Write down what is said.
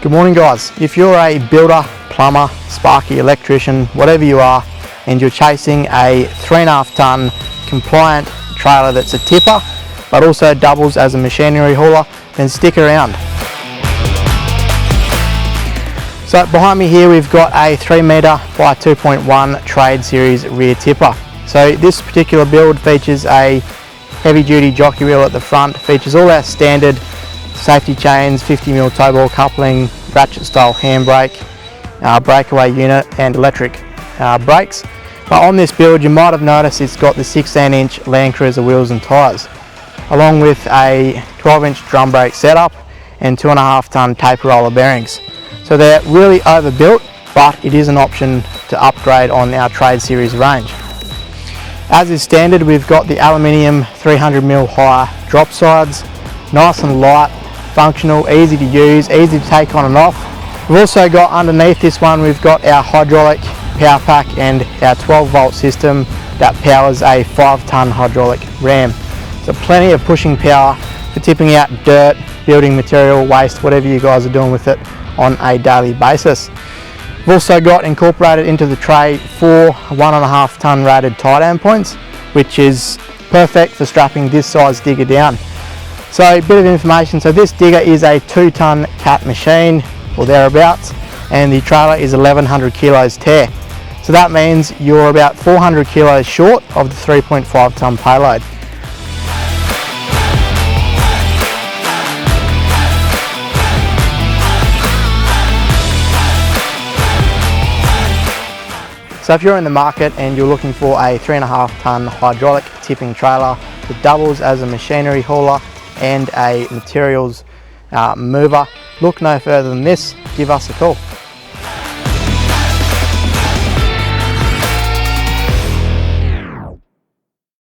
Good morning guys. If you're a builder, plumber, sparky, electrician, whatever you are, and you're chasing a 3.5 tonne compliant trailer that's a tipper but also doubles as a machinery hauler, then stick around. So behind me here we've got a 3 metre by 2.1 trade series rear tipper. So this particular build features a heavy duty jockey wheel at the front, features all our standard safety chains, 50mm toe ball coupling, ratchet style handbrake, breakaway unit and electric brakes. But on this build you might have noticed it's got the 16-inch LandCruiser wheels and tyres, along with a 12-inch drum brake setup and 2.5 tonne taper roller bearings. So they're really overbuilt, but it is an option to upgrade on our trade series range. As is standard, we've got the aluminium 300mm high drop sides, nice and light, functional, easy to use, easy to take on and off. We've also got underneath this one, we've got our hydraulic power pack and our 12-volt system that powers a 5-tonne hydraulic ram. So plenty of pushing power for tipping out dirt, building material, waste, whatever you guys are doing with it on a daily basis. We've also got incorporated into the tray 4 1.5 tonne rated tie down points, which is perfect for strapping this size digger down. So a bit of information, so this digger is a 2-tonne cat machine or thereabouts, and the trailer is 1100 kilos tear. So that means you're about 400 kilos short of the 3.5 tonne payload. So if you're in the market and you're looking for a 3.5 tonne hydraulic tipping trailer that doubles as a machinery hauler and a materials mover, look no further than this. Give us a call.